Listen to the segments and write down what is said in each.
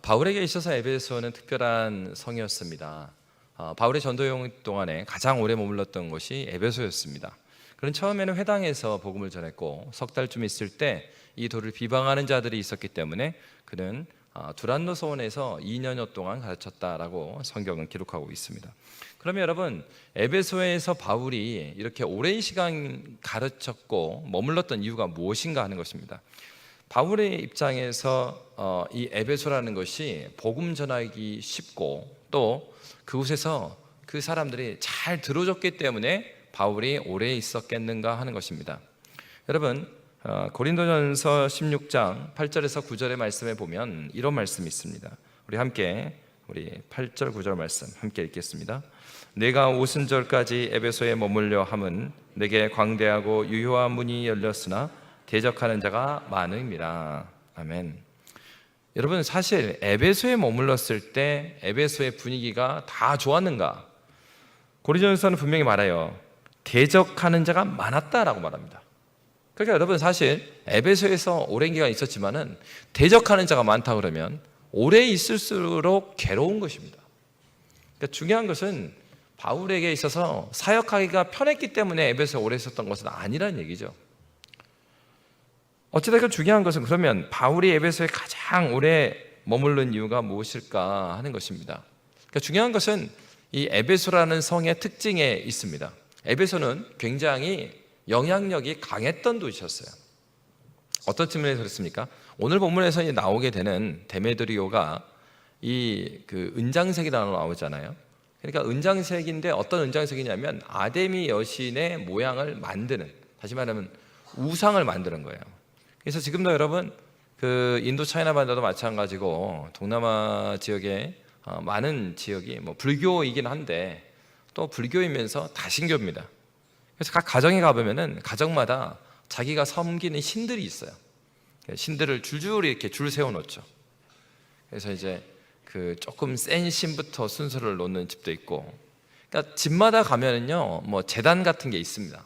바울에게 있어서 에베소는 특별한 성이었습니다. 바울의 전도 여행 동안에 가장 오래 머물렀던 곳이 에베소였습니다. 그는 처음에는 회당에서 복음을 전했고 석 달쯤 있을 때 이 도를 비방하는 자들이 있었기 때문에 그는 두란노 소원에서 2년여 동안 가르쳤다라고 성경은 기록하고 있습니다. 그러면 여러분, 에베소에서 바울이 이렇게 오랜 시간 가르쳤고 머물렀던 이유가 무엇인가 하는 것입니다. 바울의 입장에서 이 에베소라는 것이 복음 전하기 쉽고 또 그곳에서 그 사람들이 잘 들어줬기 때문에 바울이 오래 있었겠는가 하는 것입니다. 여러분, 고린도전서 16장 8절에서 9절의 말씀에 보면 이런 말씀이 있습니다. 우리 8절 9절 말씀 함께 읽겠습니다. 내가 오순절까지 에베소에 머물려 함은 내게 광대하고 유효한 문이 열렸으나 대적하는 자가 많음이라. 아멘. 여러분, 사실 에베소에 머물렀을 때 에베소의 분위기가 다 좋았는가? 고린도전서는 분명히 말해요. 대적하는 자가 많았다라고 말합니다. 그러니까 여러분, 사실 에베소에서 오랜 기간 있었지만은 대적하는 자가 많다 그러면 오래 있을수록 괴로운 것입니다. 그러니까 중요한 것은 바울에게 있어서 사역하기가 편했기 때문에 에베소에 오래 있었던 것은 아니라는 얘기죠. 어찌됐건 중요한 것은 그러면 바울이 에베소에 가장 오래 머무른 이유가 무엇일까 하는 것입니다. 그러니까 중요한 것은 이 에베소라는 성의 특징에 있습니다. 에베소는 굉장히 영향력이 강했던 도시였어요. 어떤 측면에서 그렇습니까? 오늘 본문에서 나오게 되는 데메드리오가 그 은장색이라고 나오잖아요. 그러니까 은장색인데 어떤 은장색이냐면 아데미 여신의 모양을 만드는, 다시 말하면 우상을 만드는 거예요. 그래서 지금도 여러분, 그 인도 차이나 반도도 마찬가지고 동남아 지역에 많은 지역이 불교이긴 한데 또 불교이면서 다신교입니다. 그래서 각 가정에 가보면은 가정마다 자기가 섬기는 신들이 있어요. 신들을 줄줄이 이렇게 줄 세워놓죠. 그래서 이제 그 조금 센 신부터 순서를 놓는 집도 있고, 그러니까 집마다 가면은요, 제단 같은 게 있습니다.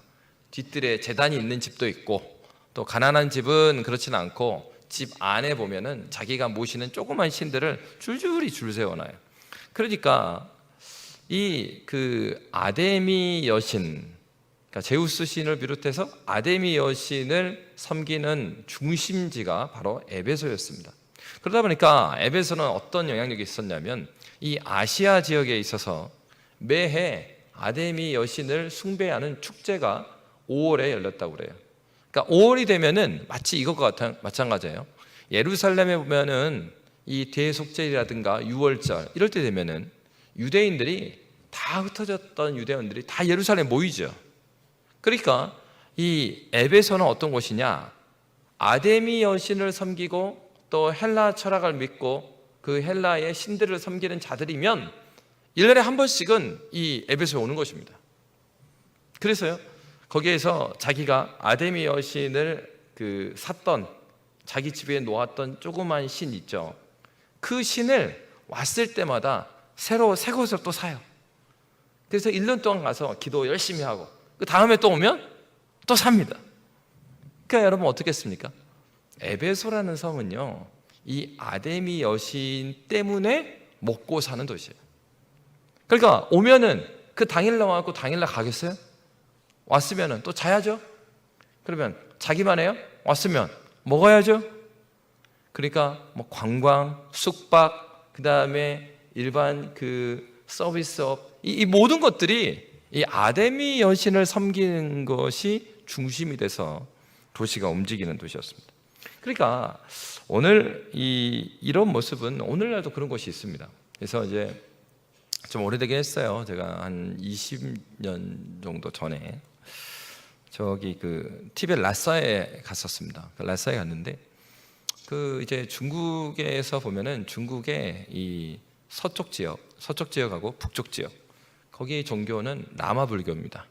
뒤뜰에 제단이 있는 집도 있고, 또 가난한 집은 그렇지는 않고 집 안에 보면은 자기가 모시는 조그만 신들을 줄줄이 줄 세워놔요. 그러니까 그 아데미 여신, 그러니까 제우스 신을 비롯해서 아데미 여신을 섬기는 중심지가 바로 에베소였습니다. 그러다 보니까 에베소는 어떤 영향력이 있었냐면 이 아시아 지역에 있어서 매해 아데미 여신을 숭배하는 축제가 5월에 열렸다고 그래요. 그러니까 5월이 되면은 마치 이것과 마찬가지예요. 예루살렘에 보면은 이 대속절이라든가 6월절 이럴 때 되면은 유대인들이 다 흩어졌던 유대인들이 다 예루살렘에 모이죠. 그러니까 이 에베소는 어떤 곳이냐? 아데미 여신을 섬기고 또 헬라 철학을 믿고 그 헬라의 신들을 섬기는 자들이면 1년에 한 번씩은 이 에베소에 오는 것입니다. 그래서요, 거기에서 자기가 아데미 여신을 샀던, 자기 집에 놓았던 조그만 신 있죠. 그 신을 왔을 때마다 새 것을 또 사요. 그래서 1년 동안 가서 기도 열심히 하고 그 다음에 또 오면 또 삽니다. 그러니까 여러분 어떻겠습니까? 에베소라는 성은요, 이 아데미 여신 때문에 먹고 사는 도시예요. 그러니까 오면은 그 당일 나와갖고 당일날 가겠어요? 왔으면은 또 자야죠. 그러면 자기만 해요? 왔으면 먹어야죠. 그러니까 관광, 숙박, 그 다음에 일반 서비스업, 이 모든 것들이 이 아데미 여신을 섬기는 것이 중심이 돼서 도시가 움직이는 도시였습니다. 그러니까 오늘 이런 모습은 오늘날도 그런 것이 있습니다. 그래서 이제 좀 오래되긴 했어요. 제가 한 20년 정도 전에 저기 티벳 라싸에 갔었습니다. 라싸에 갔는데 이제 중국에서 보면은 중국의 이 서쪽 지역하고 북쪽 지역, 거기 종교는 라마 불교입니다.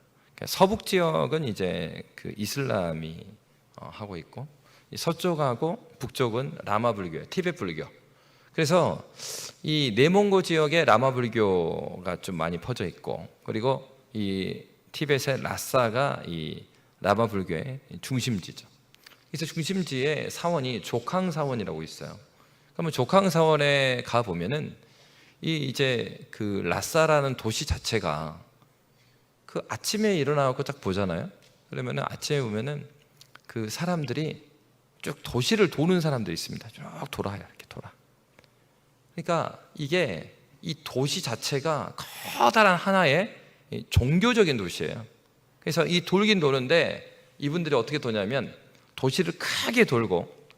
서북 지역은 이제 이슬람이 하고 있고, 서쪽하고 북쪽은 라마 불교예요. 티벳 불교. 그래서 이 내몽고 지역에 라마 불교가 좀 많이 퍼져 있고, 그리고 이 티벳의 라싸가 이 라마 불교의 중심지죠. 그래서 중심지에 사원이 족항 사원이라고 있어요. 그러면 족항사원에 가 보면은 이제 그 라사라는 도시 자체가 그 아침에 일어나고 딱 보잖아요. 그러면은 아침에 보면은 그 사람들이 쭉 도시를 도는 사람들이 있습니다. 쭉 돌아요, 이렇게 돌아. 그러니까 이게 이 도시 자체가 커다란 하나의 종교적인 도시예요. 그래서 이 돌긴 도는데 이분들이 어떻게 도냐면 도시를 크게 돌고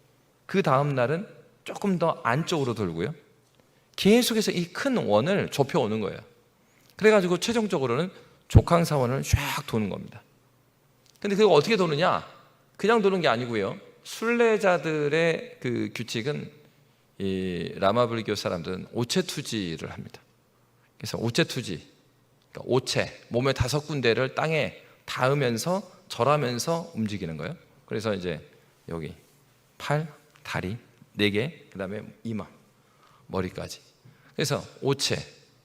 그 다음 날은 조금 더 안쪽으로 돌고요. 계속해서 이 큰 원을 좁혀 오는 거예요. 그래가지고 최종적으로는 족항사원을 쫙 도는 겁니다. 근데 그거 어떻게 도느냐? 그냥 도는 게 아니고요. 순례자들의 그 규칙은 이 라마불교 사람들은 오체투지를 합니다. 그래서 오체투지, 그러니까 오체, 몸의 5군데를 땅에 닿으면서 절하면서 움직이는 거예요. 그래서 이제 여기 팔, 다리 4개, 그 다음에 이마, 머리까지. 그래서 오체,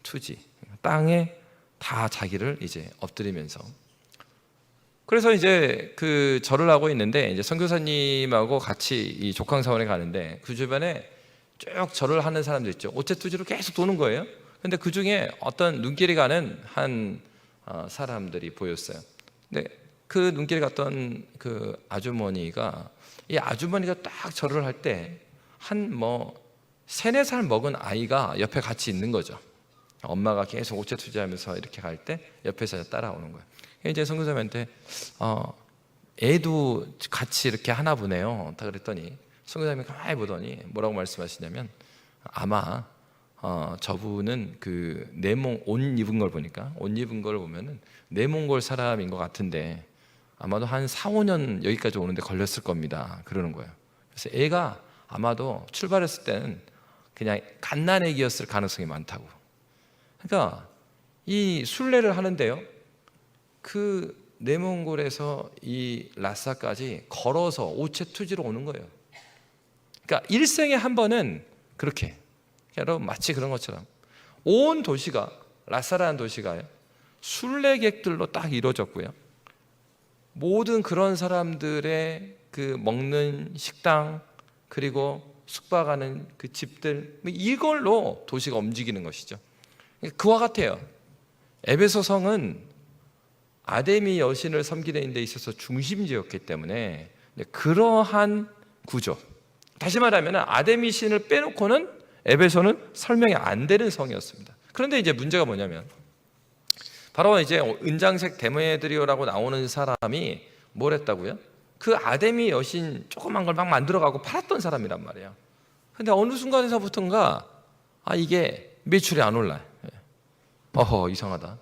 투지, 땅에 다 자기를 이제 엎드리면서. 그래서 이제 그 절을 하고 있는데 이제 선교사님하고 같이 이 족항사원에 가는데 그 주변에 쭉 절을 하는 사람들 있죠. 오체투지로 계속 도는 거예요. 근데 그 중에 어떤 눈길이 가는 한 사람들이 보였어요. 근데 그 눈길이 갔던 그 아주머니가 이 아주머니가 딱 절을 할 때 한 3-4살 먹은 아이가 옆에 같이 있는 거죠. 엄마가 계속 오체투지하면서 이렇게 갈 때 옆에서 따라오는 거예요. 이제 선교사님한테 애도 같이 이렇게 하나 보네요. 다 그랬더니 선교사님이 가만히 보더니 뭐라고 말씀하시냐면 아마 저분은 그 옷 입은 걸 보니까 옷 입은 걸 보면은 내몽골 사람인 것 같은데 아마도 한 4-5년 여기까지 오는데 걸렸을 겁니다. 그러는 거예요. 그래서 애가 아마도 출발했을 때는 그냥 갓난애기였을 가능성이 많다고. 그러니까 이 순례를 하는데요. 그 내몽골에서 이 라사까지 걸어서 오체투지로 오는 거예요. 그러니까 일생에 한 번은 그렇게 여러분 마치 그런 것처럼 온 도시가 라사라는 도시가 순례객들로 딱 이루어졌고요. 모든 그런 사람들의 그 먹는 식당 그리고 숙박하는 그 집들 이걸로 도시가 움직이는 것이죠. 그와 같아요. 에베소 성은 아데미 여신을 섬기는 데 있어서 중심지였기 때문에 그러한 구조. 다시 말하면 아데미 신을 빼놓고는 에베소는 설명이 안 되는 성이었습니다. 그런데 이제 문제가 뭐냐면 바로 이제 은장색 데메드리오라고 나오는 사람이 뭘 했다고요? 그 아데미 여신 조그만 걸 막 만들어가고 팔았던 사람이란 말이에요. 근데 어느 순간에서부터인가 이게 매출이 안 올라요. 어허, 이상하다.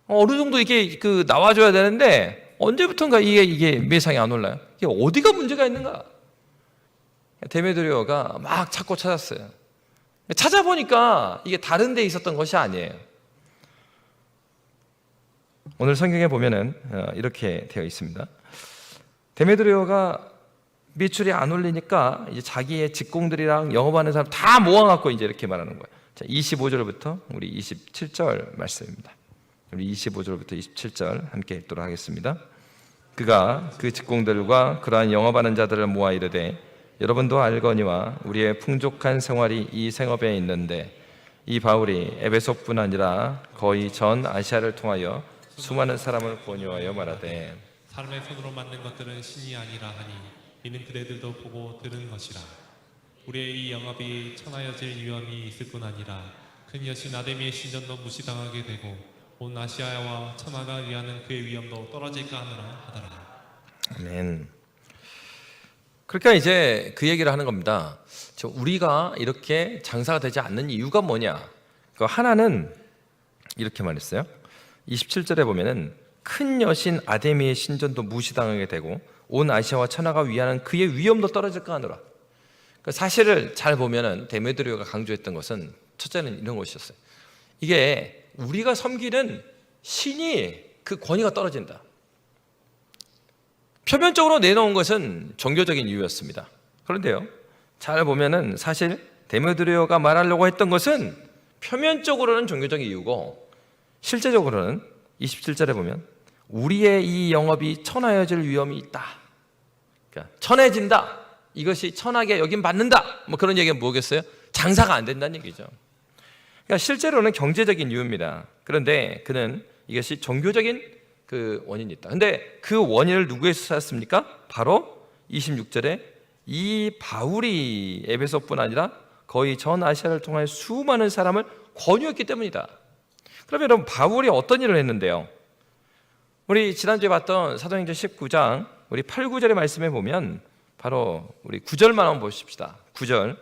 어느 정도 이게 그 나와줘야 되는데 언제부턴가 이게 매상이 안 올라요. 이게 어디가 문제가 있는가? 데메드리오가 막 찾고 찾았어요. 찾아보니까 이게 다른 데 있었던 것이 아니에요. 오늘 성경에 보면은 이렇게 되어 있습니다. 데메드리오가 매출이 안 올리니까 이제 자기의 직공들이랑 영업하는 사람 다 모아갖고 이제 이렇게 말하는 거예요. 자, 25절부터 우리 27절 말씀입니다. 우리 25절부터 27절 함께 읽도록 하겠습니다. 그가 그 직공들과 그러한 영업하는 자들을 모아 이르되 여러분도 알거니와 우리의 풍족한 생활이 이 생업에 있는데 이 바울이 에베소뿐 아니라 거의 전 아시아를 통하여 수많은 사람을 권유하여 말하되 사람의 손으로 만든 것들은 신이 아니라 하니 이는 그대들도 보고 들은 것이라. 우리의 이 영업이 천하여질 위험이 있을 뿐 아니라 큰 여신 아데미의 신전도 무시당하게 되고 온 아시아와 천하가 위하는 그의 위험도 떨어질까 하느라 하더라. 아멘. 그러니까 이제 그 얘기를 하는 겁니다. 우리가 이렇게 장사가 되지 않는 이유가 뭐냐? 그 하나는 이렇게 말했어요. 27절에 보면은 큰 여신 아데미의 신전도 무시당하게 되고 온 아시아와 천하가 위하는 그의 위엄도 떨어질까 하노라. 그러니까 사실을 잘 보면은 데메드리오가 강조했던 것은 첫째는 이런 것이었어요. 이게 우리가 섬기는 신이 그 권위가 떨어진다. 표면적으로 내놓은 것은 종교적인 이유였습니다. 그런데요, 잘 보면은 사실 데메드리오가 말하려고 했던 것은 표면적으로는 종교적인 이유고 실제적으로는 27절에 보면 우리의 이 영업이 천하여질 위험이 있다. 그러니까 천해진다. 이것이 천하게 여긴 받는다. 뭐 그런 얘기가 뭐겠어요? 장사가 안 된다는 얘기죠. 그러니까 실제로는 경제적인 이유입니다. 그런데 그는 이것이 종교적인 그 원인이 있다. 근데 그 원인을 누구에서 찾았습니까? 바로 26절에 이 바울이 에베소뿐 아니라 거의 전 아시아를 통해 수많은 사람을 권유했기 때문이다. 그러면 여러분, 바울이 어떤 일을 했는데요? 우리 지난주에 봤던 사도행전 19장 우리 8, 9절의 말씀에 보면 바로 우리 9절만 한번 보십시다. 9절,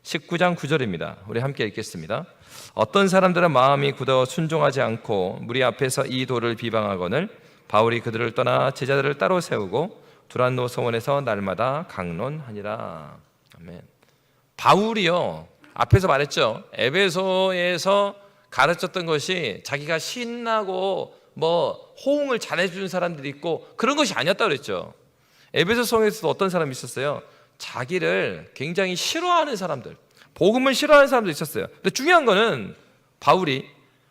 19장 9절입니다. 우리 함께 읽겠습니다. 어떤 사람들은 마음이 굳어 순종하지 않고 무리 앞에서 이 도를 비방하거늘 바울이 그들을 떠나 제자들을 따로 세우고 두란노 소원에서 날마다 강론하니라. 아멘. 바울이요, 앞에서 말했죠. 에베소에서 가르쳤던 것이 자기가 신나고 뭐 호응을 잘해주는 사람들이 있고 그런 것이 아니었다 그랬죠. 에베소 성에서도 어떤 사람이 있었어요? 자기를 굉장히 싫어하는 사람들, 복음을 싫어하는 사람도 있었어요. 근데 중요한 거는 바울이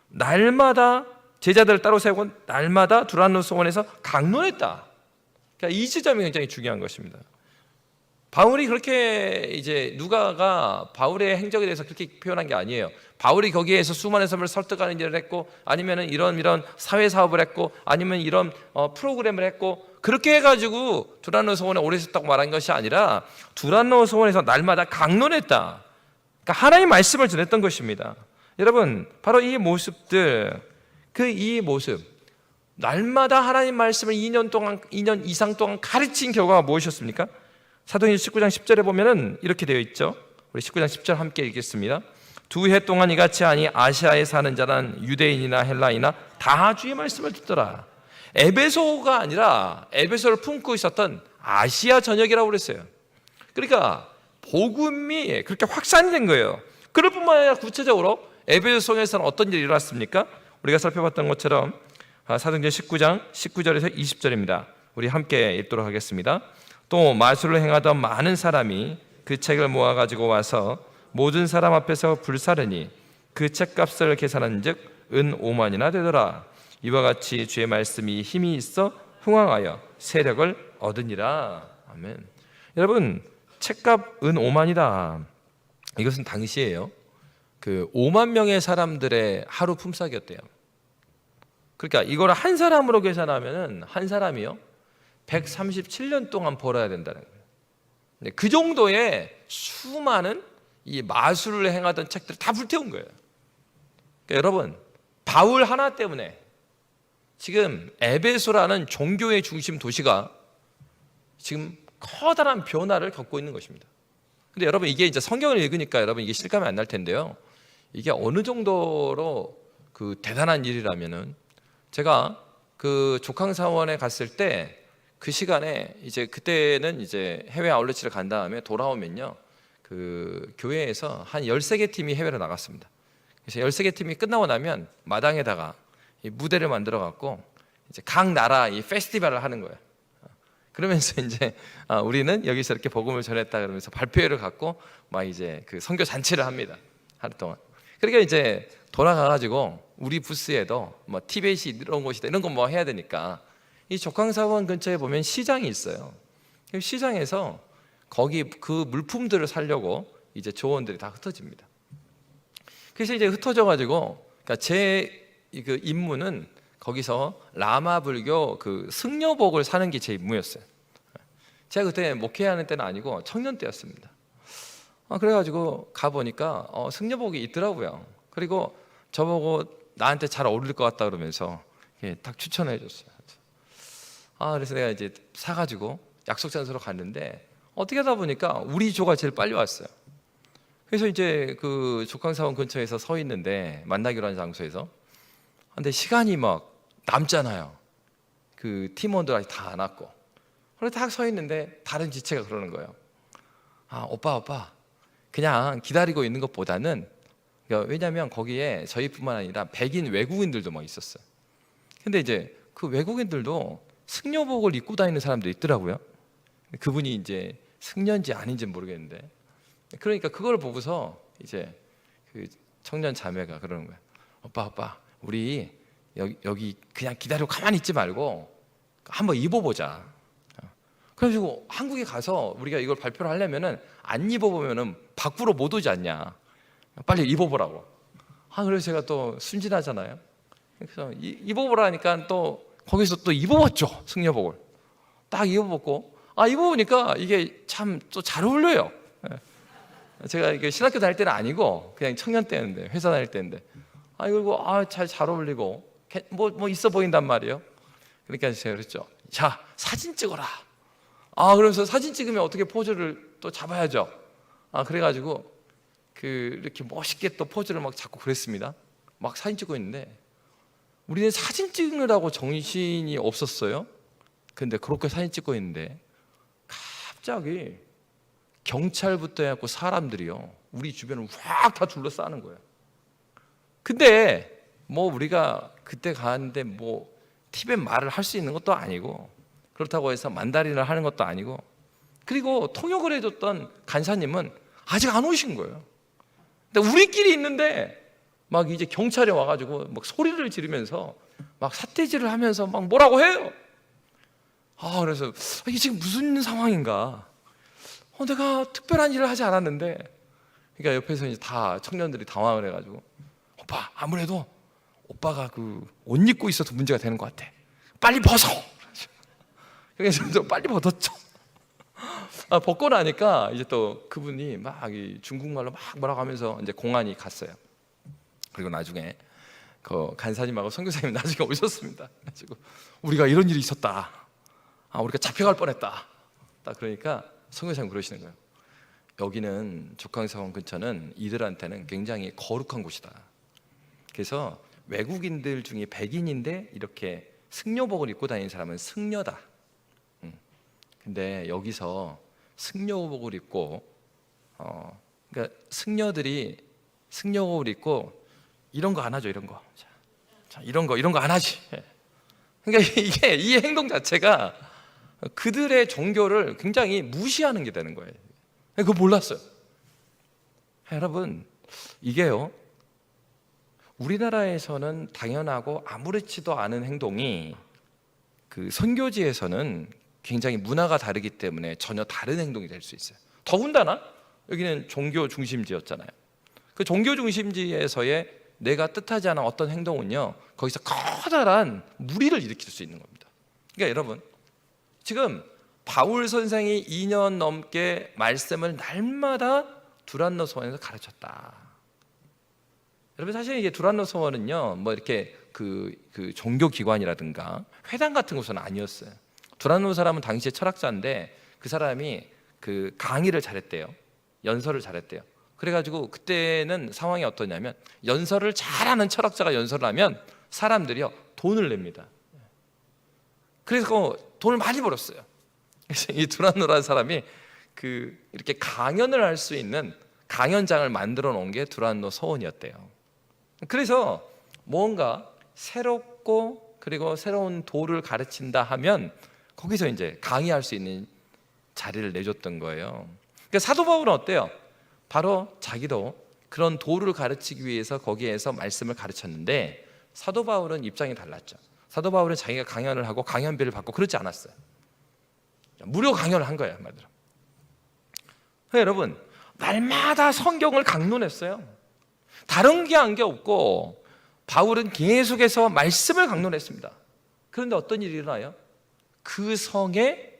날마다 제자들을 따로 세우고 날마다 두란노 소원에서 강론했다. 그러니까 이 지점이 굉장히 중요한 것입니다. 바울이 그렇게 이제 누가가 바울의 행적에 대해서 그렇게 표현한 게 아니에요. 바울이 거기에서 수많은 사람을 설득하는 일을 했고, 아니면은 이런 사회 사업을 했고, 아니면 이런 프로그램을 했고, 그렇게 해가지고 두란노 소원에 오래 있었다고 말한 것이 아니라 두란노 소원에서 날마다 강론했다. 그러니까 하나님의 말씀을 전했던 것입니다. 여러분, 바로 이 모습들, 이 모습, 날마다 하나님 말씀을 2년 이상 동안 가르친 결과가 무엇이었습니까? 사도행전 19장 10절에 보면은 이렇게 되어 있죠. 우리 19장 10절 함께 읽겠습니다. 2해 동안 이같이 하니 아시아에 사는 자는 유대인이나 헬라이나 다 주의 말씀을 듣더라. 에베소가 아니라 에베소를 품고 있었던 아시아 전역이라고 그랬어요. 그러니까 복음이 그렇게 확산이 된 거예요. 그럴 뿐만 아니라 구체적으로 에베소 성에서는 어떤 일이 일어났습니까? 우리가 살펴봤던 것처럼 사도행전 19장 19절에서 20절입니다. 우리 함께 읽도록 하겠습니다. 또 마술을 행하던 많은 사람이 그 책을 모아가지고 와서 모든 사람 앞에서 불사르니 그 책값을 계산한 즉 은 5만이나 되더라. 이와 같이 주의 말씀이 힘이 있어 흥왕하여 세력을 얻으니라. 아멘. 여러분, 책값 은 5만이다. 이것은 당시에요, 그 5만 명의 사람들의 하루 품삯이었대요. 그러니까 이걸 한 사람으로 계산하면은 한 사람이요 137년 동안 벌어야 된다는 거예요. 그 정도의 수많은 이 마술을 행하던 책들을 다 불태운 거예요. 그러니까 여러분, 바울 하나 때문에 지금 에베소라는 종교의 중심 도시가 지금 커다란 변화를 겪고 있는 것입니다. 근데 여러분, 이게 이제 성경을 읽으니까 여러분 이게 실감이 안 날 텐데요. 이게 어느 정도로 그 대단한 일이라면은, 제가 그 족항사원에 갔을 때 그 시간에 이제 그때는 이제 해외 아울렛을 간 다음에 돌아오면요, 그 교회에서 한 13개 팀이 해외로 나갔습니다. 그래서 13개 팀이 끝나고 나면 마당에다가 이 무대를 만들어 갖고 이제 각 나라 이 페스티벌을 하는 거예요. 그러면서 이제 우리는 여기서 이렇게 복음을 전했다 그러면서 발표회를 갖고 막 이제 그 선교 잔치를 합니다. 하루 동안. 그러니까 이제 돌아가 가지고 우리 부스에도 뭐 티벳이 이런 곳이다 이런 거 뭐 해야 되니까 이 족항사원 근처에 보면 시장이 있어요. 시장에서 거기 그 물품들을 사려고 이제 조원들이 다 흩어집니다. 그래서 이제 흩어져 가지고, 그러니까 제 그 임무는 거기서 라마 불교 그 승려복을 사는 게 제 임무였어요. 제가 그때 목회하는 때는 아니고 청년 때였습니다. 그래가지고 가보니까 승려복이 있더라고요. 그리고 저보고 나한테 잘 어울릴 것 같다 그러면서 딱 추천해 줬어요. 그래서 내가 이제 사가지고 약속 장소로 갔는데 어떻게 하다 보니까 우리 조가 제일 빨리 왔어요. 그래서 이제 그 족항사원 근처에서 서 있는데, 만나기로 한 장소에서. 근데 시간이 막 남잖아요. 그 팀원들 아직 다 안 왔고. 그래서 딱 서 있는데 다른 지체가 그러는 거예요. 오빠 그냥 기다리고 있는 것보다는, 그러니까 왜냐하면 거기에 저희뿐만 아니라 백인 외국인들도 막 있었어요. 근데 이제 그 외국인들도 승려복을 입고 다니는 사람도 있더라고요. 그분이 이제 승려인지 아닌지 모르겠는데, 그러니까 그걸 보고서 이제 그 청년 자매가 그러는 거예요. 오빠 우리 여기 그냥 기다리고 가만히 있지 말고 한번 입어보자. 그래가지고 한국에 가서 우리가 이걸 발표를 하려면은 안 입어보면은 밖으로 못 오지 않냐. 빨리 입어보라고. 그래서 제가 또 순진하잖아요. 그래서 입어보라니까 또 거기서 또 입어봤죠. 승려복을 딱 입어봤고, 입어보니까 이게 참 또 잘 어울려요. 제가 이게 신학교 다닐 때는 아니고 그냥 청년 때였는데, 회사 다닐 때인데, 그리고 잘 어울리고 뭐 있어 보인단 말이에요. 그러니까 제가 그랬죠. 자, 사진 찍어라. 그러면서 사진 찍으면 어떻게 포즈를 또 잡아야죠. 그래가지고 이렇게 멋있게 또 포즈를 막 잡고 그랬습니다. 막 사진 찍고 있는데 우리는 사진 찍느라고 정신이 없었어요. 근데 그렇게 사진 찍고 있는데 갑자기 경찰부터 해갖고 사람들이요, 우리 주변을 확 다 둘러싸는 거예요. 근데 뭐 우리가 그때 가는데 뭐 티벳 말을 할 수 있는 것도 아니고, 그렇다고 해서 만다린을 하는 것도 아니고, 그리고 통역을 해줬던 간사님은 아직 안 오신 거예요. 근데 우리끼리 있는데 막 이제 경찰이 와가지고 막 소리를 지르면서 막 삿대질을 하면서 막 뭐라고 해요. 그래서 이게 지금 무슨 상황인가? 내가 특별한 일을 하지 않았는데. 그러니까 옆에서 이제 다 청년들이 당황을 해가지고, 오빠, 아무래도 오빠가 옷 입고 있어서 문제가 되는 것 같아. 빨리 벗어. 그래서 저 빨리 벗었죠. 벗고 나니까 이제 또 그분이 막 중국말로 막 뭐라고 하면서 이제 공안이 갔어요. 그리고 나중에 그 간사님하고 선교사님이 나중에 오셨습니다. 그래가지고 우리가 이런 일이 있었다. 우리가 잡혀갈 뻔했다. 딱 그러니까 선교사님 그러시는 거예요. 여기는 죽광사원 근처는 이들한테는 굉장히 거룩한 곳이다. 그래서 외국인들 중에 백인인데 이렇게 승려복을 입고 다니는 사람은 승려다. 근데 여기서 승려복을 입고, 그러니까 승려들이 승려복을 입고 이런 거 안 하죠. 이런 거. 자, 이런 거 안 하지. 그러니까 이 행동 자체가 그들의 종교를 굉장히 무시하는 게 되는 거예요. 그거 몰랐어요. 여러분, 이게요, 우리나라에서는 당연하고 아무렇지도 않은 행동이 그 선교지에서는 굉장히 문화가 다르기 때문에 전혀 다른 행동이 될 수 있어요. 더군다나 여기는 종교 중심지였잖아요. 그 종교 중심지에서의 내가 뜻하지 않은 어떤 행동은요, 거기서 커다란 무리를 일으킬 수 있는 겁니다. 그러니까 여러분, 지금 바울 선생이 2년 넘게 말씀을 날마다 두란노 서원에서 가르쳤다. 여러분, 사실 이게 두란노 서원은요, 뭐 이렇게 그 종교 기관이라든가 회당 같은 곳은 아니었어요. 두란노 사람은 당시에 철학자인데 그 사람이 그 강의를 잘했대요. 연설을 잘했대요. 그래가지고 그때는 상황이 어떠냐면, 연설을 잘하는 철학자가 연설을 하면 사람들이요 돈을 냅니다. 그래서 돈을 많이 벌었어요. 그래서 이 두란노라는 사람이 이렇게 강연을 할 수 있는 강연장을 만들어 놓은 게 두란노 서원이었대요. 그래서 뭔가 새롭고 그리고 새로운 도를 가르친다 하면 거기서 이제 강의할 수 있는 자리를 내줬던 거예요. 그러니까 사도 바울은 어때요? 바로 자기도 그런 도를 가르치기 위해서 거기에서 말씀을 가르쳤는데, 사도 바울은 입장이 달랐죠. 사도 바울은 자기가 강연을 하고 강연비를 받고 그러지 않았어요. 무료 강연을 한 거예요, 한마디로. 여러분, 날마다 성경을 강론했어요. 다른 게 한 게 없고 바울은 계속해서 말씀을 강론했습니다. 그런데 어떤 일이 일어나요? 그 성에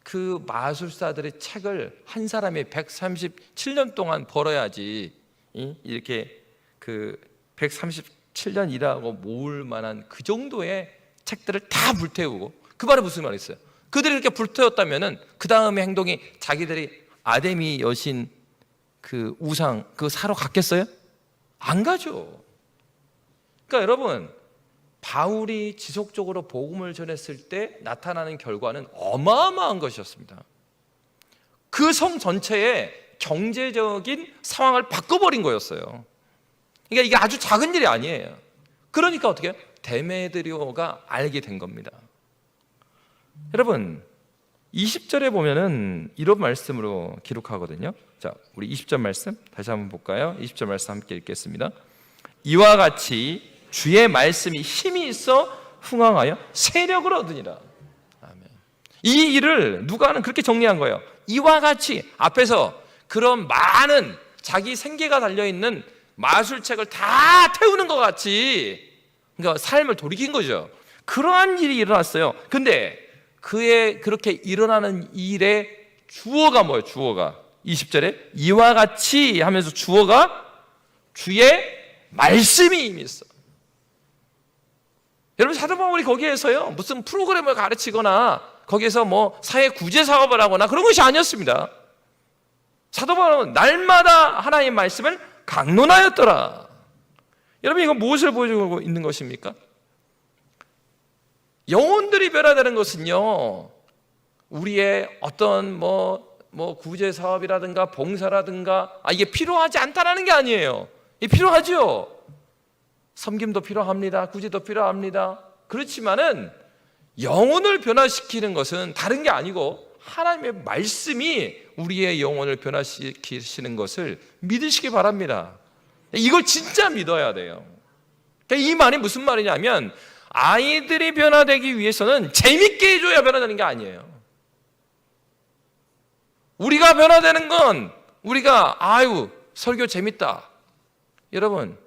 그 마술사들의 책을 한 사람이 137년 동안 벌어야지 이렇게 137년 일하고 모을 만한 그 정도의 책들을 다 불태우고, 그 말에 무슨 말이 있어요? 그들이 이렇게 불태웠다면은 그 다음의 행동이 자기들이 아데미 여신 그 우상 사러 갔겠어요? 안 가죠. 그러니까 여러분, 바울이 지속적으로 복음을 전했을 때 나타나는 결과는 어마어마한 것이었습니다. 그 성 전체의 경제적인 상황을 바꿔버린 거였어요. 그러니까 이게 아주 작은 일이 아니에요. 그러니까 어떻게 해요? 데메드리오가 알게 된 겁니다. 여러분, 20절에 보면은 이런 말씀으로 기록하거든요. 자, 우리 20절 말씀 다시 한번 볼까요? 20절 말씀 함께 읽겠습니다. 이와 같이 주의 말씀이 힘이 있어 흥황하여 세력을 얻으니라. 아멘. 이 일을 누가는 그렇게 정리한 거예요. 이와 같이 앞에서 그런 많은 자기 생계가 달려있는 마술책을 다 태우는 것 같이, 그러니까 삶을 돌이킨 거죠. 그러한 일이 일어났어요. 근데 그의 그렇게 일어나는 일의 주어가 뭐예요? 주어가 20절에 이와 같이 하면서 주어가 주의 말씀이 임히 있어. 여러분, 사도 바울이 거기에서요 무슨 프로그램을 가르치거나 거기에서 뭐 사회 구제 사업을 하거나 그런 것이 아니었습니다. 사도 바울은 날마다 하나님의 말씀을 강론하였더라. 여러분, 이건 무엇을 보여주고 있는 것입니까? 영혼들이 변화되는 것은요, 우리의 어떤 뭐 구제 사업이라든가 봉사라든가 이게 필요하지 않다라는 게 아니에요. 이게 필요하죠. 섬김도 필요합니다. 구제도 필요합니다. 그렇지만은 영혼을 변화시키는 것은 다른 게 아니고 하나님의 말씀이 우리의 영혼을 변화시키시는 것을 믿으시기 바랍니다. 이걸 진짜 믿어야 돼요. 그러니까 이 말이 무슨 말이냐면, 아이들이 변화되기 위해서는 재밌게 해줘야 변화되는 게 아니에요. 우리가 변화되는 건 우리가 설교 재밌다. 여러분,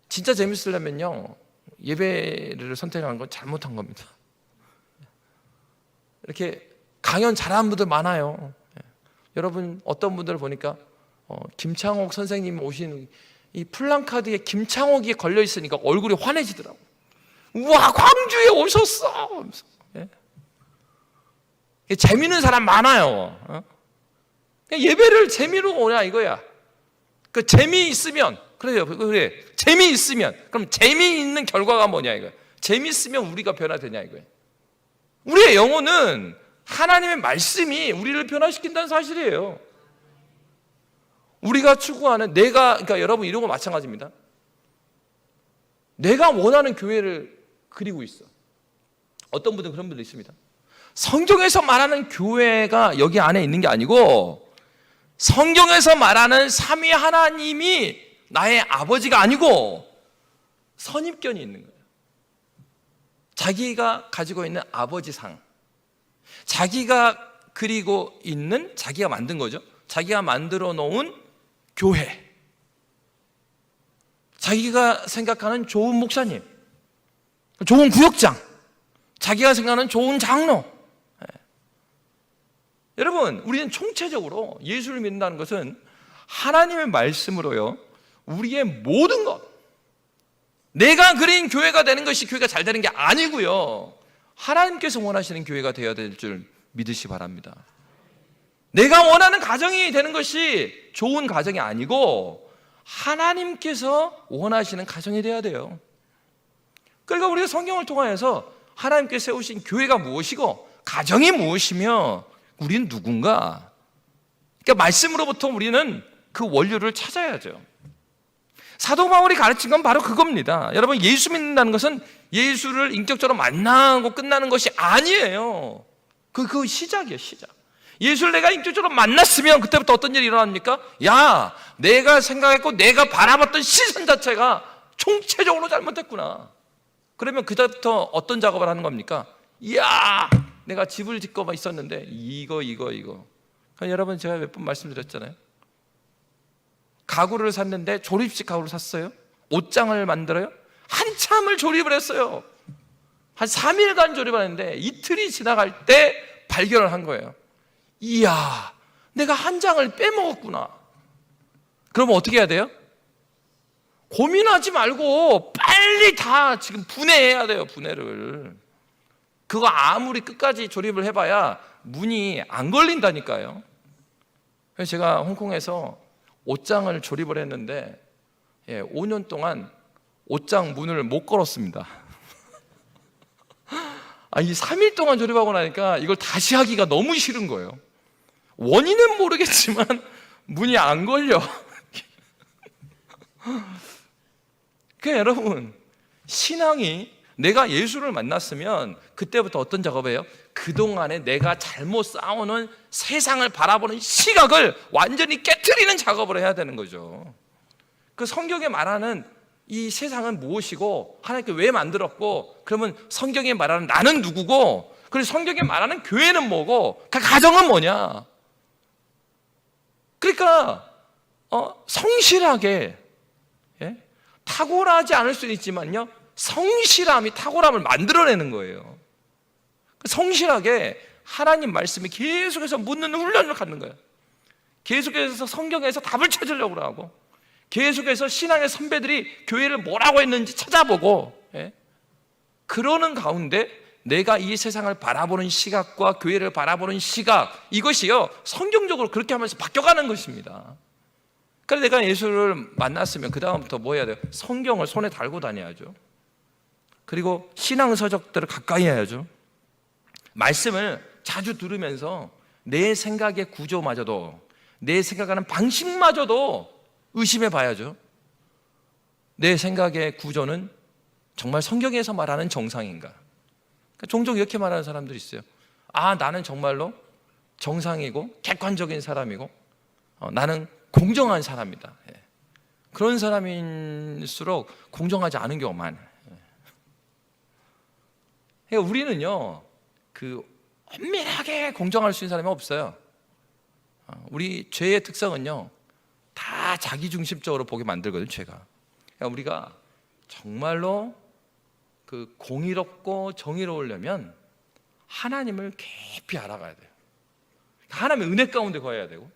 진짜 재밌으려면요 예배를 선택한 건 잘못한 겁니다. 이렇게 강연 잘하는 분들 많아요. 여러분, 어떤 분들을 보니까 김창옥 선생님 오신 이 플랜카드에 김창옥이 걸려 있으니까 얼굴이 환해지더라고. 우와, 광주에 오셨어. 예? 재미있는 사람 많아요. 예배를 재미로 오냐 이거야. 그 재미있으면 그래 재미있으면 그럼 재미있는 결과가 뭐냐 이거야. 재미있으면 우리가 변화되냐 이거야. 우리의 영혼은 하나님의 말씀이 우리를 변화시킨다는 사실이에요. 우리가 추구하는 그러니까 여러분, 이런 거 마찬가지입니다. 내가 원하는 교회를 그리고 있어. 어떤 분들은 그런 분도 있습니다. 성경에서 말하는 교회가 여기 안에 있는 게 아니고 성경에서 말하는 삼위 하나님이 나의 아버지가 아니고 선입견이 있는 거예요. 자기가 가지고 있는 아버지상, 자기가 그리고 있는, 자기가 만든 거죠. 자기가 만들어 놓은 교회, 자기가 생각하는 좋은 목사님, 좋은 구역장, 자기가 생각하는 좋은 장로. 여러분, 우리는 총체적으로 예수를 믿는다는 것은 하나님의 말씀으로요 우리의 모든 것, 내가 그린 교회가 되는 것이 교회가 잘 되는 게 아니고요, 하나님께서 원하시는 교회가 되어야 될 줄 믿으시 바랍니다. 내가 원하는 가정이 되는 것이 좋은 가정이 아니고 하나님께서 원하시는 가정이 되어야 돼요. 그러니까 우리가 성경을 통하여서 하나님께서 세우신 교회가 무엇이고 가정이 무엇이며 우리는 누군가, 그러니까 말씀으로부터 우리는 그 원료를 찾아야죠. 사도 바울이 가르친 건 바로 그겁니다. 여러분, 예수 믿는다는 것은 예수를 인격적으로 만나고 끝나는 것이 아니에요. 그 시작이에요, 시작. 예수를 내가 인격적으로 만났으면 그때부터 어떤 일이 일어납니까? 내가 생각했고 내가 바라봤던 시선 자체가 총체적으로 잘못됐구나. 그러면 그때부터 어떤 작업을 하는 겁니까? 내가 집을 짓고 있었는데 이거. 그러니까 여러분, 제가 몇 번 말씀드렸잖아요. 가구를 샀는데 조립식 가구를 샀어요. 옷장을 만들어요. 한참을 조립을 했어요. 한 3일간 조립을 했는데 이틀이 지나갈 때 발견을 한 거예요. 내가 한 장을 빼먹었구나. 그러면 어떻게 해야 돼요? 고민하지 말고 빨리 다 지금 분해해야 돼요. 분해를. 그거 아무리 끝까지 조립을 해봐야 문이 안 걸린다니까요. 그래서 제가 홍콩에서 옷장을 조립을 했는데 5년 동안 옷장 문을 못 걸었습니다. 이 3일 동안 조립하고 나니까 이걸 다시 하기가 너무 싫은 거예요. 원인은 모르겠지만 문이 안 걸려. 그러니까 여러분, 신앙이, 내가 예수를 만났으면 그때부터 어떤 작업이에요? 그동안에 내가 잘못 쌓아놓은 세상을 바라보는 시각을 완전히 깨트리는 작업을 해야 되는 거죠. 그 성경에 말하는 이 세상은 무엇이고 하나님께 왜 만들었고, 그러면 성경에 말하는 나는 누구고, 그래서 성경에 말하는 교회는 뭐고 그 가정은 뭐냐? 그러니까 성실하게, 예? 탁월하지 않을 수는 있지만요, 성실함이 탁월함을 만들어내는 거예요. 성실하게 하나님 말씀에 계속해서 묻는 훈련을 갖는 거예요. 계속해서 성경에서 답을 찾으려고 하고, 계속해서 신앙의 선배들이 교회를 뭐라고 했는지 찾아보고, 예? 그러는 가운데 내가 이 세상을 바라보는 시각과 교회를 바라보는 시각, 이것이요 성경적으로 그렇게 하면서 바뀌어가는 것입니다. 그래서 내가 예수를 만났으면 그 다음부터 뭐 해야 돼요? 성경을 손에 달고 다녀야죠. 그리고 신앙서적들을 가까이 해야죠. 말씀을 자주 들으면서 내 생각의 구조마저도, 내 생각하는 방식마저도 의심해 봐야죠. 내 생각의 구조는 정말 성경에서 말하는 정상인가? 종종 이렇게 말하는 사람들이 있어요. 나는 정말로 정상이고 객관적인 사람이고 나는 공정한 사람이다. 그런 사람일수록 공정하지 않은 경우가 많아요. 그러니까 우리는요, 엄밀하게 공정할 수 있는 사람이 없어요. 우리 죄의 특성은요, 다 자기중심적으로 보게 만들거든요, 죄가. 그러니까 우리가 정말로 공의롭고 정의로우려면 하나님을 깊이 알아가야 돼요. 하나님의 은혜 가운데 거해야 되고,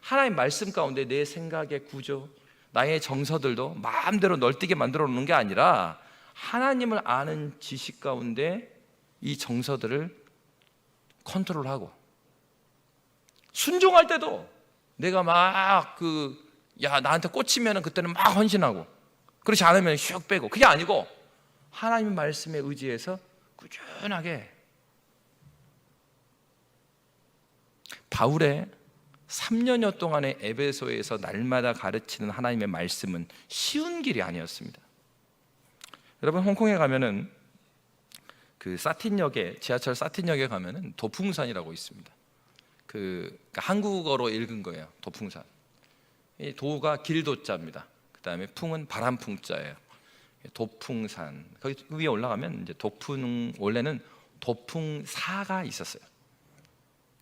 하나님 말씀 가운데 내 생각의 구조, 나의 정서들도 마음대로 널뛰게 만들어 놓는 게 아니라 하나님을 아는 지식 가운데 이 정서들을 컨트롤하고, 순종할 때도 내가 나한테 꽂히면 그때는 막 헌신하고, 그렇지 않으면 슉 빼고, 그게 아니고 하나님 말씀에 의지해서 꾸준하게. 바울의 3년여 동안의 에베소에서 날마다 가르치는 하나님의 말씀은 쉬운 길이 아니었습니다. 여러분, 홍콩에 가면은 지하철 사틴역에 가면은 도풍산이라고 있습니다. 한국어로 읽은 거예요. 도풍산. 이 도가 길도자입니다. 그 다음에 풍은 바람풍자예요. 도풍산. 거기 위에 올라가면 이제 원래는 도풍사가 있었어요.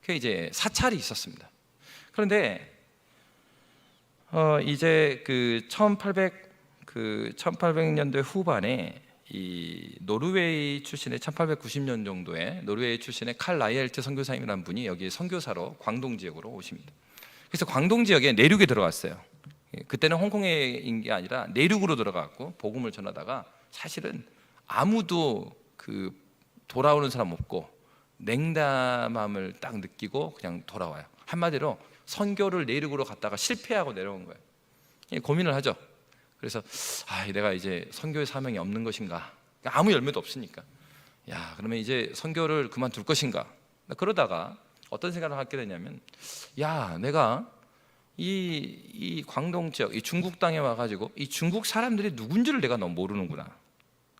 그게 이제 사찰이 있었습니다. 그런데 이제 1800년대 후반에 이 노르웨이 출신의 1890년 정도에 노르웨이 출신의 칼 라이엘트 선교사님이라는 분이 여기 선교사로 광동 지역으로 오십니다. 그래서 광동 지역에 내륙에 들어갔어요. 그때는 홍콩에 있는 게 아니라 내륙으로 들어갔고 복음을 전하다가 사실은 아무도 돌아오는 사람 없고 냉담함을 딱 느끼고 그냥 돌아와요. 한마디로 선교를 내륙으로 갔다가 실패하고 내려온 거예요. 고민을 하죠. 그래서 내가 이제 선교의 사명이 없는 것인가? 아무 열매도 없으니까. 그러면 이제 선교를 그만둘 것인가? 그러다가 어떤 생각을 하게 되냐면, 내가 이 광동 지역, 이 중국 땅에 와가지고 이 중국 사람들이 누군지를 내가 너무 모르는구나.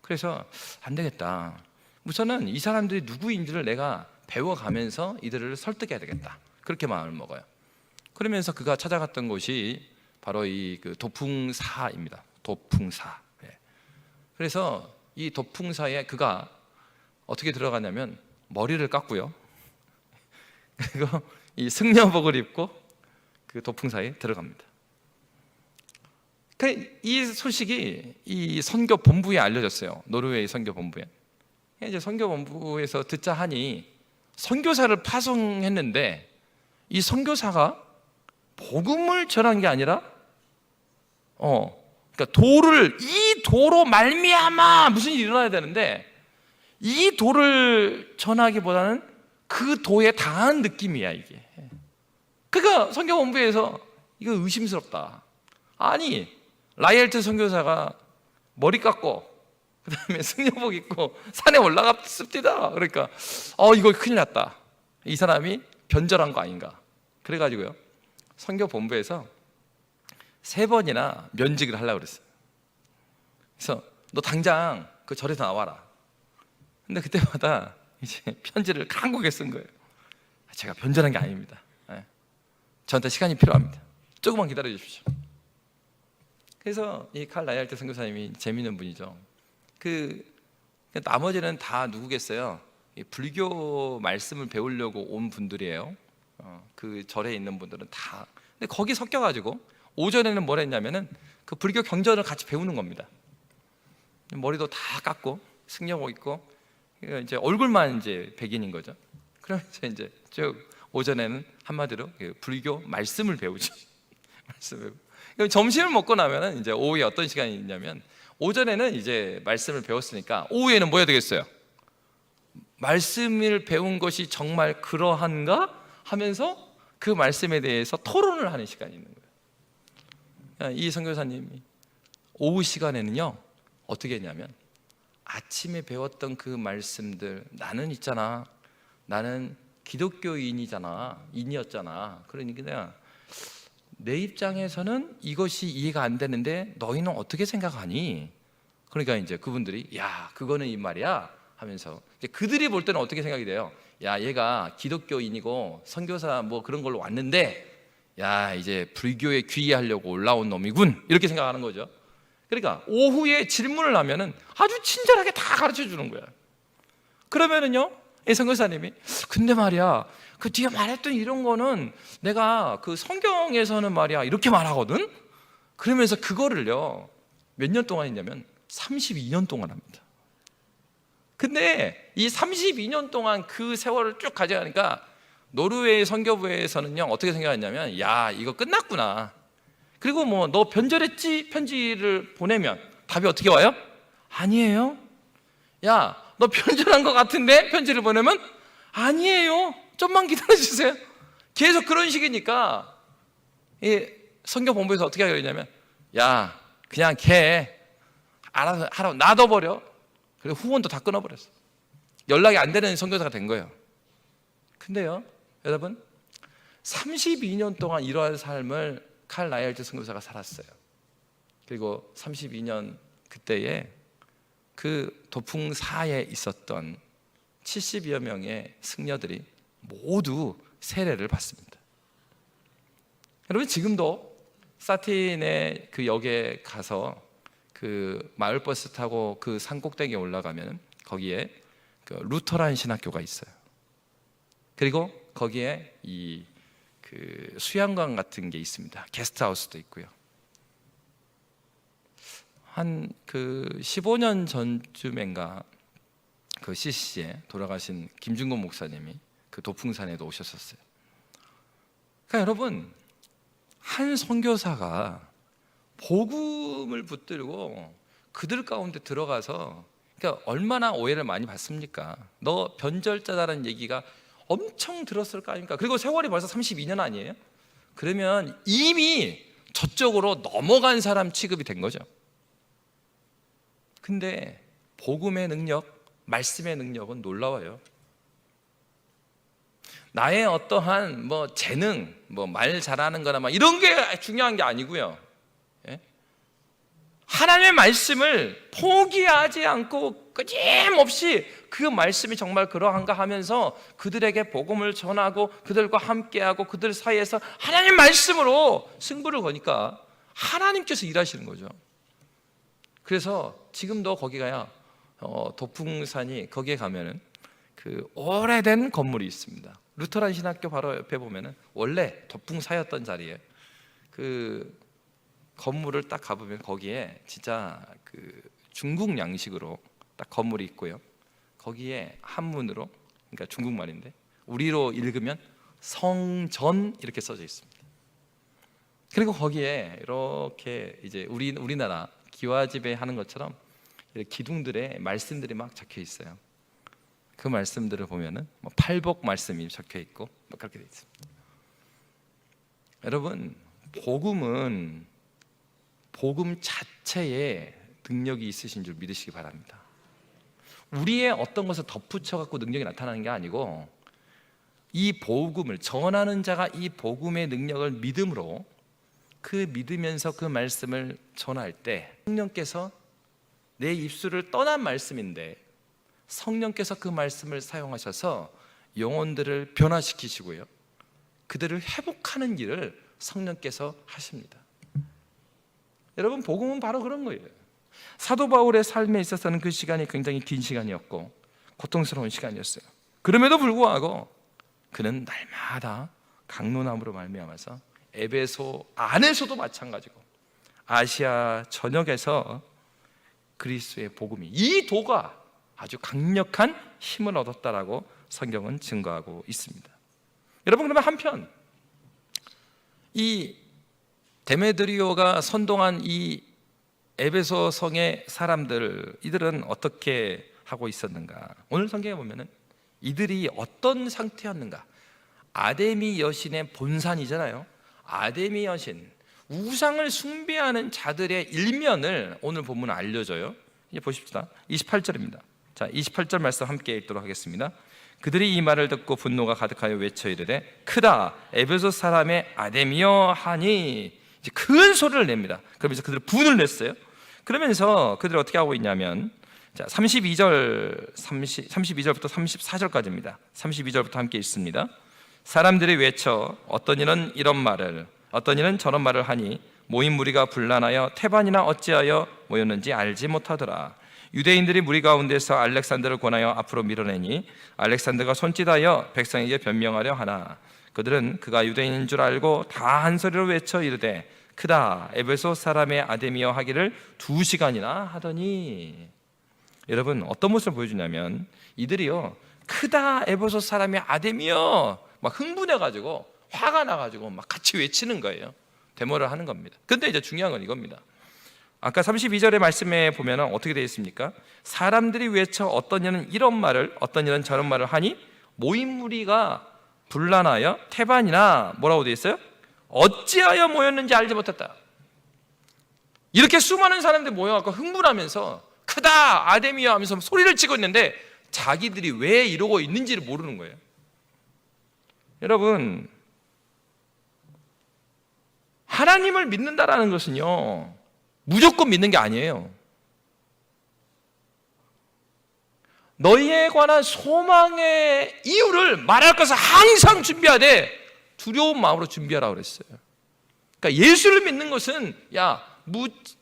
그래서 안 되겠다. 우선은 이 사람들이 누구인지를 내가 배워가면서 이들을 설득해야 되겠다. 그렇게 마음을 먹어요. 그러면서 그가 찾아갔던 곳이 바로 이 도풍사입니다. 도풍사. 그래서 이 도풍사에 그가 어떻게 들어가냐면 머리를 깎고요. 그리고 이 승려복을 입고 그 도풍사에 들어갑니다. 이 소식이 이 선교 본부에 알려졌어요. 노르웨이 선교 본부에. 이제 선교 본부에서 듣자 하니 선교사를 파송했는데 이 선교사가 복음을 전한 게 아니라 그러니까 이 도로 말미암아 무슨 일이 일어나야 되는데 이 도를 전하기보다는 그 도에 당한 느낌이야 이게. 그러니까 선교 본부에서 이거 의심스럽다. 아니 라이엘트 선교사가 머리 깎고 그다음에 승려복 입고 산에 올라갔습니다. 그러니까 이거 큰일 났다. 이 사람이 변절한 거 아닌가. 그래가지고요 선교 본부에서 3번이나 면직을 하려고 그랬어요. 그래서 너 당장 그 절에서 나와라. 근데 그때마다 이제 편지를 한국에 쓴 거예요. 제가 변절한 게 아닙니다. 저한테 시간이 필요합니다. 조금만 기다려 주십시오. 그래서 이 칼 라이알트 선교사님이 재미있는 분이죠. 나머지는 다 누구겠어요? 이 불교 말씀을 배우려고 온 분들이에요. 그 절에 있는 분들은 다. 근데 거기 섞여가지고 오전에는 뭘 했냐면은 그 불교 경전을 같이 배우는 겁니다. 머리도 다 깎고 승려복 입고 이제 얼굴만 이제 백인인 거죠. 그러면서 이제 쭉 오전에는 한마디로 불교 말씀을 배우죠. 말씀을. 그럼 점심을 먹고 나면은 이제 오후에 어떤 시간이 있냐면 오전에는 이제 말씀을 배웠으니까 오후에는 뭐 해야 되겠어요? 말씀을 배운 것이 정말 그러한가 하면서 그 말씀에 대해서 토론을 하는 시간이 있는 거예요. 이 선교사님이 오후 시간에는요 어떻게 했냐면 아침에 배웠던 그 말씀들, 나는 있잖아, 나는 기독교인이잖아, 인이었잖아. 그러니까 내 입장에서는 이것이 이해가 안 되는데 너희는 어떻게 생각하니? 그러니까 이제 그분들이 야 그거는 이 말이야 하면서 그들이 볼 때는 어떻게 생각이 돼요? 야 얘가 기독교인이고 선교사 뭐 그런 걸로 왔는데 야 이제 불교에 귀의하려고 올라온 놈이군 이렇게 생각하는 거죠. 그러니까 오후에 질문을 하면은 아주 친절하게 다 가르쳐 주는 거야. 그러면은요 이 선교사님이 근데 말이야 그 뒤에 말했던 이런 거는 내가 그 성경에서는 말이야 이렇게 말하거든. 그러면서 그거를요 몇 년 동안 했냐면 32년 동안 합니다. 근데 이 32년 동안 그 세월을 쭉 가져가니까 노르웨이 선교부에서는요 어떻게 생각했냐면 야 이거 끝났구나. 그리고 뭐 너 변절했지? 편지를 보내면 답이 어떻게 와요? 아니에요. 야 너 변절한 것 같은데 편지를 보내면 아니에요. 좀만 기다려주세요. 계속 그런 식이니까 이 선교본부에서 어떻게 하냐면 야 그냥 걔 알아서 하라고 놔둬버려. 그리고 후원도 다 끊어버렸어. 연락이 안 되는 선교사가 된 거예요. 근데요 여러분 32년 동안 이러한 삶을 칼 라이얼트 선교사가 살았어요. 그리고 32년 그때에 그 도풍사에 있었던 70여 명의 승려들이 모두 세례를 받습니다. 여러분 지금도 사틴의 그 역에 가서 그 마을버스 타고 그 산꼭대기에 올라가면 거기에 그 루터란 신학교가 있어요. 그리고 거기에 이 그 수양관 같은 게 있습니다. 게스트하우스도 있고요. 한 그 15년 전쯤인가 그 CC에 돌아가신 김준곤 목사님이 그 도풍산에도 오셨었어요. 그러니까 여러분 한 선교사가 복음을 붙들고 그들 가운데 들어가서 그러니까 얼마나 오해를 많이 받습니까? 너 변절자다라는 얘기가 엄청 들었을 거 아닙니까? 그리고 세월이 벌써 32년 아니에요? 그러면 이미 저쪽으로 넘어간 사람 취급이 된 거죠. 근데 복음의 능력, 말씀의 능력은 놀라워요. 나의 어떠한 뭐 재능, 뭐 말 잘하는 거나 막 이런 게 중요한 게 아니고요. 예? 하나님의 말씀을 포기하지 않고 끊임없이 그 말씀이 정말 그러한가 하면서 그들에게 복음을 전하고 그들과 함께하고 그들 사이에서 하나님 말씀으로 승부를 거니까 하나님께서 일하시는 거죠. 그래서 지금도 거기가요 도풍산이 거기에 가면은 그 오래된 건물이 있습니다. 루터란 신학교 바로 옆에 보면은 원래 도풍사였던 자리에 그 건물을 딱 가보면 거기에 진짜 그 중국 양식으로 딱 건물이 있고요. 거기에 한문으로 그러니까 중국말인데 우리로 읽으면 성전 이렇게 써져 있습니다. 그리고 거기에 이렇게 이제 우리나라 기와집에 하는 것처럼 기둥들에 말씀들이 막 적혀 있어요. 그 말씀들을 보면은 뭐 팔복 말씀이 적혀 있고 뭐 그렇게 돼 있습니다. 여러분 복음은 복음 자체에 능력이 있으신 줄 믿으시기 바랍니다. 우리의 어떤 것을 덧붙여 갖고 능력이 나타나는 게 아니고 이 복음을 전하는 자가 이 복음의 능력을 믿음으로 그 믿으면서 그 말씀을 전할 때 성령께서 내 입술을 떠난 말씀인데 성령께서 그 말씀을 사용하셔서 영혼들을 변화시키시고요. 그들을 회복하는 일을 성령께서 하십니다. 여러분 복음은 바로 그런 거예요. 사도 바울의 삶에 있어서는 그 시간이 굉장히 긴 시간이었고 고통스러운 시간이었어요. 그럼에도 불구하고 그는 날마다 강론함으로 말미암아서 에베소 안에서도 마찬가지고 아시아 전역에서 그리스도의 복음이, 이 도가 아주 강력한 힘을 얻었다라고 성경은 증거하고 있습니다. 여러분, 그러면 한편 이 데메드리오가 선동한 이 에베소 성의 사람들, 이들은 어떻게 하고 있었는가? 오늘 성경에 보면은 이들이 어떤 상태였는가? 아데미 여신의 본산이잖아요. 아데미 여신, 우상을 숭배하는 자들의 일면을 오늘 본문은 알려줘요. 이제 보십시다. 28절입니다. 자, 28절 말씀 함께 읽도록 하겠습니다. 그들이 이 말을 듣고 분노가 가득하여 외쳐 이르되 크다 에베소 사람의 아데미여 하니, 이제 큰 소리를 냅니다. 그러면서 그들은 분을 냈어요. 그러면서 그들이 어떻게 하고 있냐면, 자, 32절부터 34절까지입니다. 32절부터 함께 읽습니다. 사람들이 외쳐 어떤 이는 이런 말을, 어떤 이는 저런 말을 하니 모인 무리가 분란하여 태반이나 어찌하여 모였는지 알지 못하더라. 유대인들이 무리 가운데서 알렉산더를 권하여 앞으로 밀어내니 알렉산더가 손짓하여 백성에게 변명하려 하나 그들은 그가 유대인인 줄 알고 다 한 소리로 외쳐 이르되 크다 에베소 사람의 아데미여 하기를 2시간이나 하더니. 여러분, 어떤 모습을 보여주냐면 이들이요, 크다 에베소 사람의 아데미여 막 흥분해가지고 화가 나가지고 막 같이 외치는 거예요. 데모를 하는 겁니다. 근데 이제 중요한 건 이겁니다. 아까 32절의 말씀에 보면 어떻게 되어 있습니까? 사람들이 외쳐 어떤 이는 이런 말을, 어떤 이는 저런 말을 하니 모인 무리가 분란하여 태반이나 뭐라고 되어 있어요? 어찌하여 모였는지 알지 못했다. 이렇게 수많은 사람들이 모여갖고 흥분하면서 크다 아데미여 하면서 소리를 치고 있는데 자기들이 왜 이러고 있는지를 모르는 거예요. 여러분, 하나님을 믿는다라는 것은요 무조건 믿는 게 아니에요. 너희에 관한 소망의 이유를 말할 것을 항상 준비하되 두려운 마음으로 준비하라고 그랬어요. 그러니까 예수를 믿는 것은 야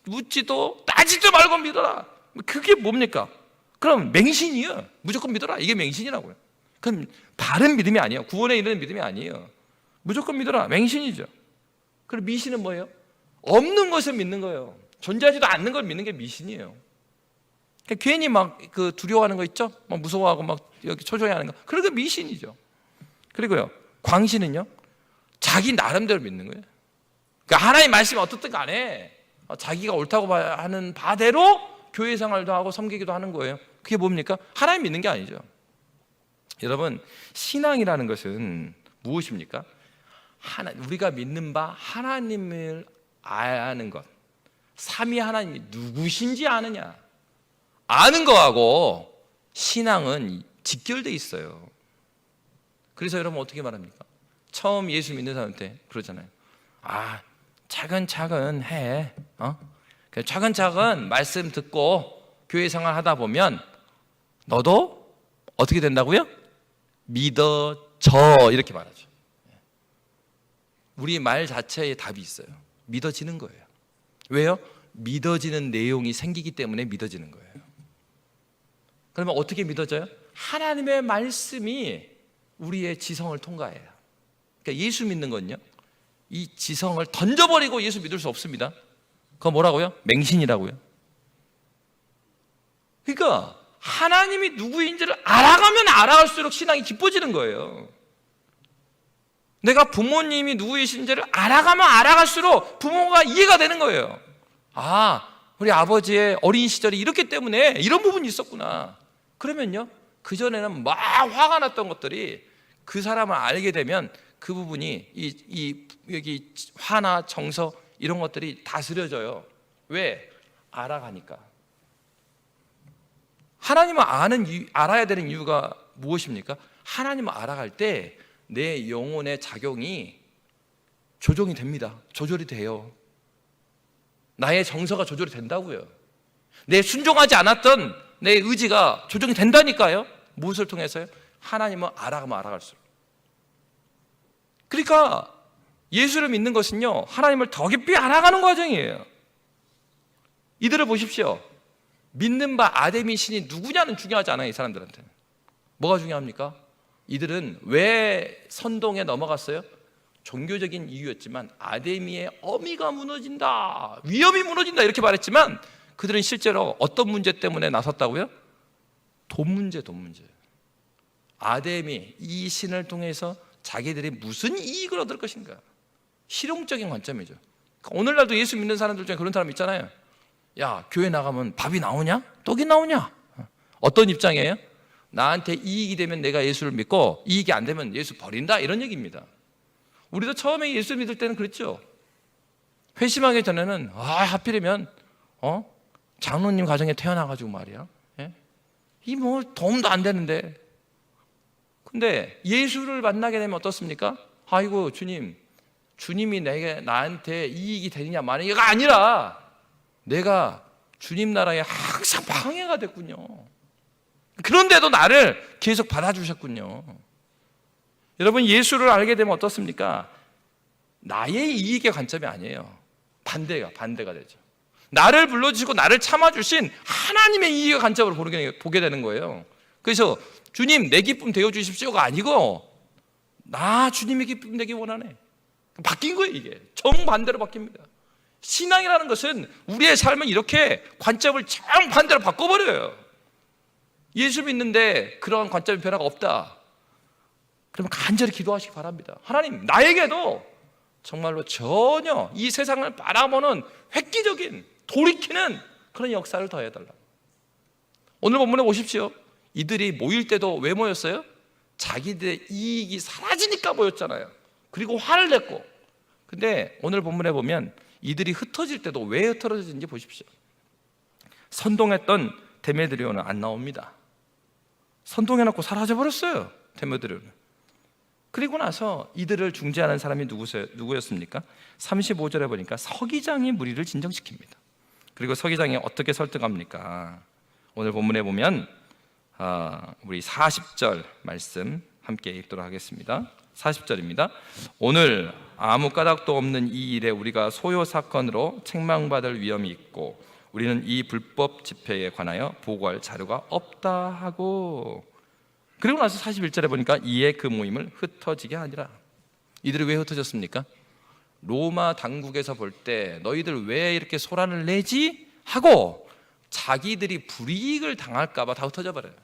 묻지도 따지도 말고 믿어라. 그게 뭡니까? 그럼 맹신이요. 무조건 믿어라. 이게 맹신이라고요. 그럼 바른 믿음이 아니에요. 구원에 이르는 믿음이 아니에요. 무조건 믿어라. 맹신이죠. 그럼 미신은 뭐예요? 없는 것을 믿는 거예요. 존재하지도 않는 걸 믿는 게 미신이에요. 그러니까 괜히 막 그 두려워하는 거 있죠? 막 무서워하고 막 여기 초조해하는 거. 그런 게 미신이죠. 그리고요, 광신은요, 자기 나름대로 믿는 거예요. 그러니까 하나님 말씀이 어떻든 간에 자기가 옳다고 하는 바대로 교회 생활도 하고 섬기기도 하는 거예요. 그게 뭡니까? 하나님 믿는 게 아니죠. 여러분, 신앙이라는 것은 무엇입니까? 우리가 믿는 바 하나님을 아는 것, 삼위 하나님이 누구신지 아느냐, 아는 거하고 신앙은 직결돼 있어요. 그래서 여러분 어떻게 말합니까? 처음 예수 믿는 사람한테 그러잖아요. 차근차근 해. 차근차근 말씀 듣고 교회 생활 하다 보면 너도 어떻게 된다고요? 믿어져. 이렇게 말하죠. 우리 말 자체에 답이 있어요. 믿어지는 거예요. 왜요? 믿어지는 내용이 생기기 때문에 믿어지는 거예요. 그러면 어떻게 믿어져요? 하나님의 말씀이 우리의 지성을 통과해요. 그러니까 예수 믿는 건요, 이 지성을 던져버리고 예수 믿을 수 없습니다. 그거 뭐라고요? 맹신이라고요. 그러니까 하나님이 누구인지를 알아가면 알아갈수록 신앙이 깊어지는 거예요. 내가 부모님이 누구이신지를 알아가면 알아갈수록 부모가 이해가 되는 거예요. 우리 아버지의 어린 시절이 이렇기 때문에 이런 부분이 있었구나. 그러면요, 그전에는 막 화가 났던 것들이 그 사람을 알게 되면 그 부분이 여기 화나 정서 이런 것들이 다스려져요. 왜? 알아가니까. 하나님을 알아야 되는 이유가 무엇입니까? 하나님을 알아갈 때 내 영혼의 작용이 조정이 됩니다. 조절이 돼요. 나의 정서가 조절이 된다고요. 내 순종하지 않았던 내 의지가 조정이 된다니까요. 무엇을 통해서요? 하나님을 알아가면 알아갈수록. 그러니까 예수를 믿는 것은요, 하나님을 더 깊이 알아가는 과정이에요. 이들을 보십시오. 믿는 바 아데미 신이 누구냐는 중요하지 않아요. 이 사람들한테는. 뭐가 중요합니까? 이들은 왜 선동에 넘어갔어요? 종교적인 이유였지만 아데미의 어미가 무너진다, 위험이 무너진다 이렇게 말했지만 그들은 실제로 어떤 문제 때문에 나섰다고요? 돈 문제. 아데미 이 신을 통해서 자기들이 무슨 이익을 얻을 것인가, 실용적인 관점이죠. 오늘날도 예수 믿는 사람들 중에 그런 사람 있잖아요. 야, 교회 나가면 밥이 나오냐? 떡이 나오냐? 어떤 입장이에요? 나한테 이익이 되면 내가 예수를 믿고 이익이 안 되면 예수 버린다, 이런 얘기입니다. 우리도 처음에 예수 믿을 때는 그랬죠. 회심하기 전에는 하필이면 장로님 가정에 태어나가지고 말이야, 이 뭐 도움도 안 되는데. 근데 예수를 만나게 되면 어떻습니까? 아이고 주님이 나한테 이익이 되느냐 마느냐가 아니라 내가 주님 나라에 항상 방해가 됐군요. 그런데도 나를 계속 받아주셨군요. 여러분, 예수를 알게 되면 어떻습니까? 나의 이익의 관점이 아니에요. 반대가 되죠. 나를 불러주시고 나를 참아주신 하나님의 이익의 관점으로 보게 되는 거예요. 그래서 주님 내 기쁨 되어주십시오가 아니고 나 주님의 기쁨 되기 원하네. 바뀐 거예요. 이게 정반대로 바뀝니다. 신앙이라는 것은 우리의 삶을 이렇게 관점을 정반대로 바꿔버려요. 예수 믿는데 그러한 관점의 변화가 없다, 그러면 간절히 기도하시기 바랍니다. 하나님, 나에게도 정말로 전혀 이 세상을 바라보는 획기적인, 돌이키는 그런 역사를 더해달라. 오늘 본문에 보십시오. 이들이 모일 때도 왜 모였어요? 자기들의 이익이 사라지니까 모였잖아요. 그리고 화를 냈고. 근데 오늘 본문에 보면 이들이 흩어질 때도 왜 흩어졌는지 보십시오. 선동했던 데메드리오는 안 나옵니다. 선동해놓고 사라져버렸어요, 데메드리오는. 그리고 나서 이들을 중재하는 사람이 누구였습니까? 35절에 보니까 서기장이 무리를 진정시킵니다. 그리고 서기장이 어떻게 설득합니까? 오늘 본문에 보면 우리 40절 말씀 함께 읽도록 하겠습니다. 40절입니다. 오늘 아무 까닭도 없는 이 일에 우리가 소요 사건으로 책망받을 위험이 있고 우리는 이 불법 집회에 관하여 보고할 자료가 없다 하고, 그리고 나서 41절에 보니까 이에 그 모임을 흩어지게 하니라. 이들이 왜 흩어졌습니까? 로마 당국에서 볼 때 너희들 왜 이렇게 소란을 내지? 하고 자기들이 불이익을 당할까 봐 다 흩어져 버려요.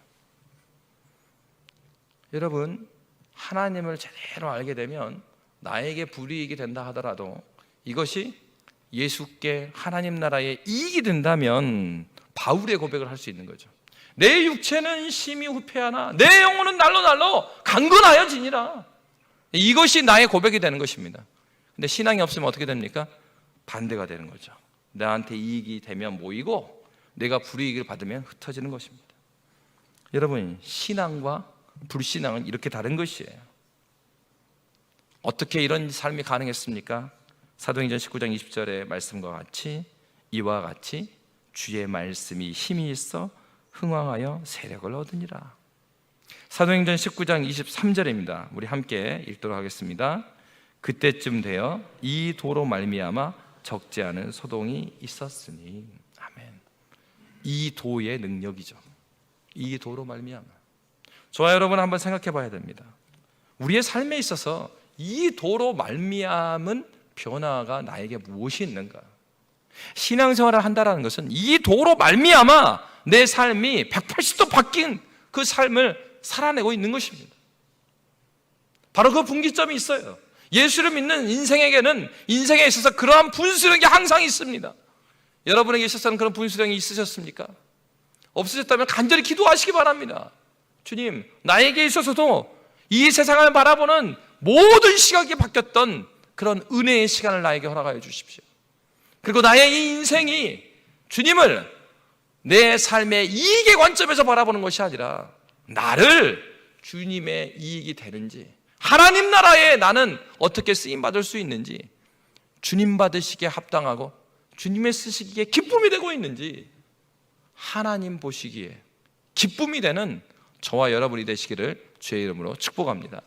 여러분, 하나님을 제대로 알게 되면 나에게 불이익이 된다 하더라도 이것이 예수께 하나님 나라에 이익이 된다면 바울의 고백을 할 수 있는 거죠. 내 육체는 심히 후패하나 내 영혼은 날로 강건하여 지니라. 이것이 나의 고백이 되는 것입니다. 근데 신앙이 없으면 어떻게 됩니까? 반대가 되는 거죠. 나한테 이익이 되면 모이고 내가 불이익을 받으면 흩어지는 것입니다. 여러분, 신앙과 불신앙은 이렇게 다른 것이에요. 어떻게 이런 삶이 가능했습니까? 사도행전 19장 20절의 말씀과 같이 이와 같이 주의 말씀이 힘이 있어 흥왕하여 세력을 얻으니라. 사도행전 19장 23절입니다. 우리 함께 읽도록 하겠습니다. 그때쯤 되어 이 도로 말미암아 적지 않은 소동이 있었으니. 아멘. 이 도의 능력이죠. 이 도로 말미암아. 저와 여러분 한번 생각해 봐야 됩니다. 우리의 삶에 있어서 이 도로 말미암은 변화가 나에게 무엇이 있는가? 신앙생활을 한다는 것은 이 도로 말미암아 내 삶이 180도 바뀐 그 삶을 살아내고 있는 것입니다. 바로 그 분기점이 있어요. 예수를 믿는 인생에게는 인생에 있어서 그러한 분수령이 항상 있습니다. 여러분에게 있어서는 그런 분수령이 있으셨습니까? 없으셨다면 간절히 기도하시기 바랍니다. 주님, 나에게 있어서도 이 세상을 바라보는 모든 시각이 바뀌었던 그런 은혜의 시간을 나에게 허락하여 주십시오. 그리고 나의 이 인생이 주님을 내 삶의 이익의 관점에서 바라보는 것이 아니라 나를 주님의 이익이 되는지, 하나님 나라에 나는 어떻게 쓰임받을 수 있는지, 주님 받으시기에 합당하고 주님의 쓰시기에 기쁨이 되고 있는지 하나님 보시기에 기쁨이 되는 저와 여러분이 되시기를 주의 이름으로 축복합니다.